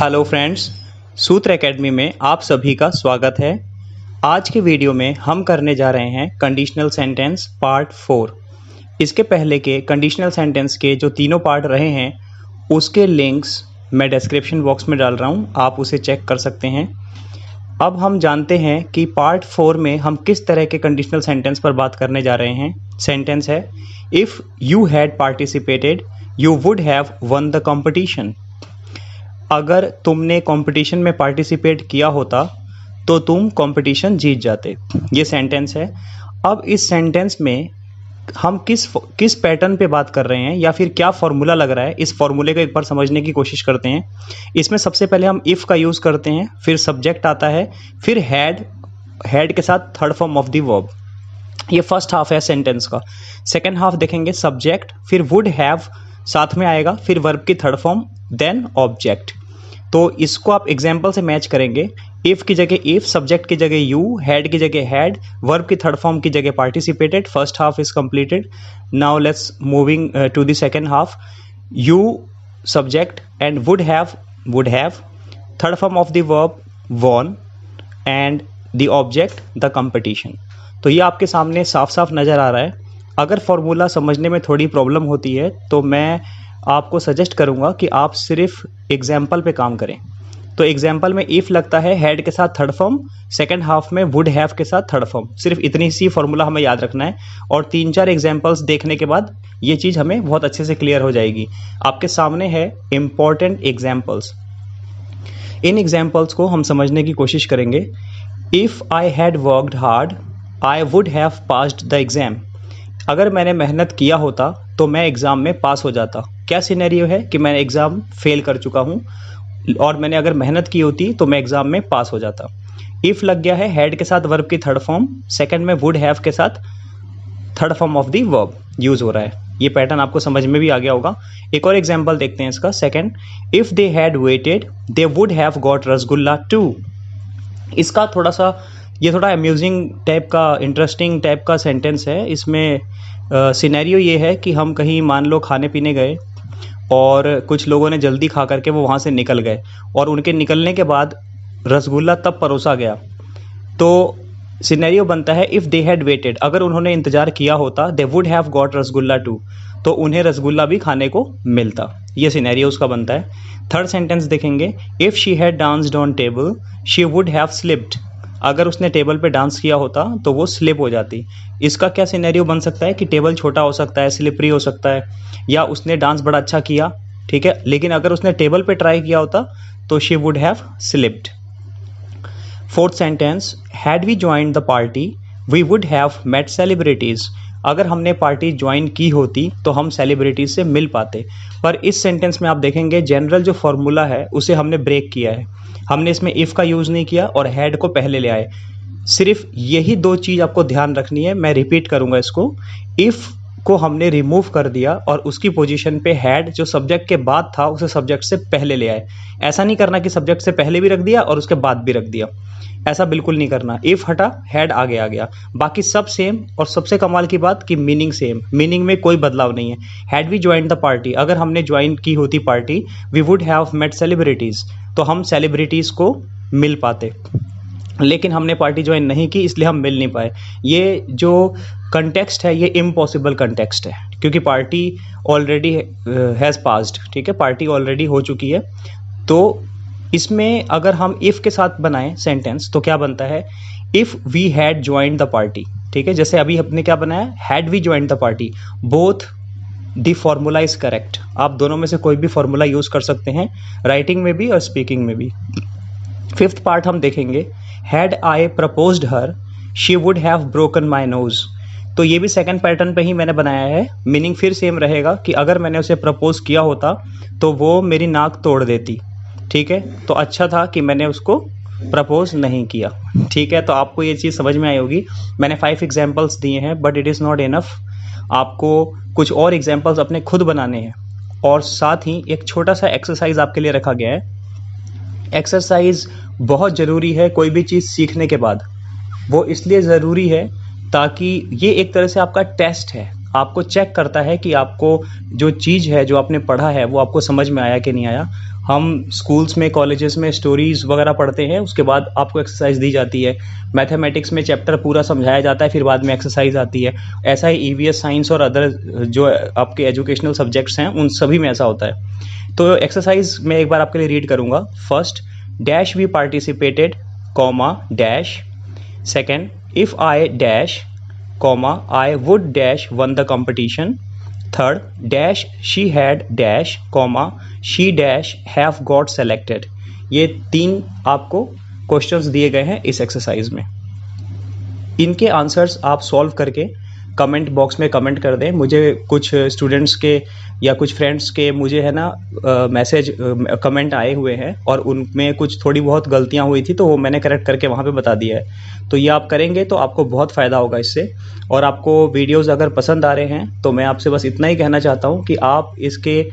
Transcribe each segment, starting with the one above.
Hello friends, सूत्र academy में आप सभी का स्वागत है। आज के वीडियो में हम करने जा रहे हैं कंडीशनल सेंटेंस पार्ट 4। इसके पहले के कंडीशनल सेंटेंस के जो तीनों पार्ट रहे हैं उसके लिंक्स मैं डिस्क्रिप्शन बॉक्स में डाल रहा हूं, आप उसे चेक कर सकते हैं। अब हम जानते हैं कि पार्ट 4 में हम किस तरह के कंडीशनल सेंटेंस पर बात करने जा रहे हैं। सेंटेंस है, if you had participated you would have one the competition. अगर तुमने कंपटीशन में पार्टिसिपेट किया होता तो तुम कंपटीशन जीत जाते। ये सेंटेंस है। अब इस सेंटेंस में हम किस पैटर्न पे बात कर रहे हैं या फिर क्या फॉर्मूला लग रहा है, इस फॉर्मूले को एक बार समझने की कोशिश करते हैं। इसमें सबसे पहले हम इफ़ का यूज़ करते हैं, फिर सब्जेक्ट आता है, फिर हैड के साथ third form of the verb. ये फर्स्ट हाफ है सेंटेंस का। सेकेंड हाफ देखेंगे, सब्जेक्ट, फिर वुड हैव साथ में आएगा, फिर वर्ब की थर्ड फॉर्म, देन ऑब्जेक्ट। तो इसको आप एग्जाम्पल से मैच करेंगे। इफ़ की जगह इफ़, सब्जेक्ट की जगह यू, हैड की जगह हैड, वर्ब की थर्ड फॉर्म की जगह participated. First half is completed. Now let's moving to the second half. You subject and would have third form of the verb won and the object the competition. तो ये आपके सामने साफ साफ नज़र आ रहा है। अगर फॉर्मूला समझने में थोड़ी प्रॉब्लम होती है तो मैं आपको सजेस्ट करूंगा कि आप सिर्फ एग्जाम्पल पे काम करें। तो एग्जाम्पल में इफ़ लगता है हैड के साथ थर्ड फॉर्म, सेकंड हाफ में वुड हैव के साथ थर्ड फॉर्म। सिर्फ इतनी सी फॉर्मूला हमें याद रखना है और 3-4 एग्जाम्पल्स देखने के बाद ये चीज़ हमें बहुत अच्छे से क्लियर हो जाएगी। आपके सामने है इम्पॉर्टेंट एग्जाम्पल्स। इन एग्जाम्पल्स को हम समझने की कोशिश करेंगे। If I had worked hard I would have passed the exam. अगर मैंने मेहनत किया होता तो मैं एग्ज़ाम में पास हो जाता। क्या सिनेरियो है कि मैं एग्ज़ाम फेल कर चुका हूँ और मैंने अगर मेहनत की होती तो मैं एग्ज़ाम में पास हो जाता। इफ़ लग गया है हैड के साथ वर्ब की थर्ड फॉर्म, सेकंड में वुड हैव के साथ third form of the verb use हो रहा है। ये पैटर्न आपको समझ में भी आ गया होगा। एक और एग्जाम्पल देखते हैं इसका। Second, if they had waited they would have got rasgulla too. इसका थोड़ा अम्यूजिंग टाइप का, इंटरेस्टिंग टाइप का सेंटेंस है। इसमें सिनेरियो ये है कि हम कहीं मान लो खाने पीने गए और कुछ लोगों ने जल्दी खा करके वो वहाँ से निकल गए और उनके निकलने के बाद रसगुल्ला तब परोसा गया। तो सिनेरियो बनता है इफ़ दे हैड वेटेड, अगर उन्होंने इंतज़ार किया होता they would have got rasgulla too, तो उन्हें रसगुल्ला भी खाने को मिलता। ये सिनेरियो उसका बनता है। थर्ड सेंटेंस देखेंगे, if she had danced on table she would have slipped. अगर उसने टेबल पे डांस किया होता तो वो स्लिप हो जाती। इसका क्या सिनेरियो बन सकता है कि टेबल छोटा हो सकता है, स्लिपरी हो सकता है, या उसने डांस बड़ा अच्छा किया, ठीक है, लेकिन अगर उसने टेबल पे ट्राई किया होता तो she would have slipped. Fourth sentence, had we joined the party we would have met celebrities. अगर हमने पार्टी ज्वाइन की होती तो हम सेलिब्रिटीज से मिल पाते। पर इस सेंटेंस में आप देखेंगे जनरल जो फॉर्मूला है उसे हमने ब्रेक किया है। हमने इसमें इफ़ का यूज़ नहीं किया और हैड को पहले ले आए। सिर्फ यही दो चीज़ आपको ध्यान रखनी है। मैं रिपीट करूँगा इसको। इफ़ को हमने रिमूव कर दिया और उसकी पोजीशन पे हैड जो सब्जेक्ट के बाद था उसे सब्जेक्ट से पहले ले आए। ऐसा नहीं करना कि सब्जेक्ट से पहले भी रख दिया और उसके बाद भी रख दिया, ऐसा बिल्कुल नहीं करना। इफ़ हटा, हैड आगे आ गया, बाकी सब सेम। और सबसे कमाल की बात कि मीनिंग सेम, मीनिंग में कोई बदलाव नहीं है। Had we join the party, अगर हमने ज्वाइन की होती party, we would have met celebrities, तो हम सेलिब्रिटीज़ को मिल पाते, लेकिन हमने पार्टी ज्वाइन नहीं की इसलिए हम मिल नहीं पाए। ये जो कंटेक्स्ट है ये इम्पॉसिबल कंटेक्स्ट है क्योंकि पार्टी ऑलरेडी हैज़ पास्ड, ठीक है, पार्टी ऑलरेडी हो चुकी है। तो इसमें अगर हम इफ़ के साथ बनाएं सेंटेंस तो क्या बनता है, if we had joined the party, ठीक है, जैसे अभी हमने क्या बनाया, had we joined the party. Both the formula is correct. आप दोनों में से कोई भी फॉर्मूला यूज़ कर सकते हैं, राइटिंग में भी और स्पीकिंग में भी। फिफ्थ पार्ट हम देखेंगे, had I proposed her she would have broken my nose. तो ये भी सेकंड पैटर्न पे ही मैंने बनाया है। मीनिंग फिर सेम रहेगा कि अगर मैंने उसे प्रपोज किया होता तो वो मेरी नाक तोड़ देती, ठीक है। तो अच्छा था कि मैंने उसको प्रपोज नहीं किया, ठीक है। तो आपको ये चीज़ समझ में आई होगी। मैंने 5 एग्जाम्पल्स दिए हैं but it is not enough. आपको कुछ और एग्जाम्पल्स अपने खुद बनाने हैं और साथ ही एक छोटा सा एक्सरसाइज आपके लिए रखा गया है। एक्सरसाइज बहुत ज़रूरी है कोई भी चीज़ सीखने के बाद। वो इसलिए ज़रूरी है ताकि ये एक तरह से आपका टेस्ट है। आपको चेक करता है कि आपको जो चीज़ है, जो आपने पढ़ा है, वो आपको समझ में आया कि नहीं आया। हम स्कूल्स में, कॉलेजेस में स्टोरीज़ वगैरह पढ़ते हैं, उसके बाद आपको एक्सरसाइज दी जाती है। मैथमेटिक्स में चैप्टर पूरा समझाया जाता है, फिर बाद में एक्सरसाइज आती है। ऐसा ही ईवीएस, साइंस और अदर जो आपके एजुकेशनल सब्जेक्ट्स हैं, उन सभी में ऐसा होता है। तो एक्सरसाइज मैं एक बार आपके लिए रीड करूँगा। First, dash we participated, comma dash. Second, if I dash, comma I would dash won the competition. Third, dash she had dash, comma she dash have got selected. ये 3 आपको क्वेश्चंस दिए गए हैं इस एक्सरसाइज में। इनके answers आप solve करके कमेंट बॉक्स में कमेंट कर दें। मुझे कुछ स्टूडेंट्स के या कुछ फ्रेंड्स के मुझे है ना मैसेज कमेंट आए हुए हैं, और उनमें कुछ थोड़ी बहुत गलतियां हुई थी, तो वो मैंने करेक्ट करके वहाँ पे बता दिया है। तो ये आप करेंगे तो आपको बहुत फ़ायदा होगा इससे। और आपको वीडियोस अगर पसंद आ रहे हैं तो मैं आपसे बस इतना ही कहना चाहता हूँ कि आप इसके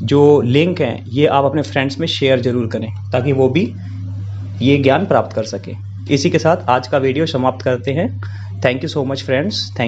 जो लिंक हैं ये आप अपने फ्रेंड्स में शेयर ज़रूर करें, ताकि वो भी ये ज्ञान प्राप्त कर सकें। इसी के साथ आज का वीडियो समाप्त करते हैं। Thank you so much friends. Thank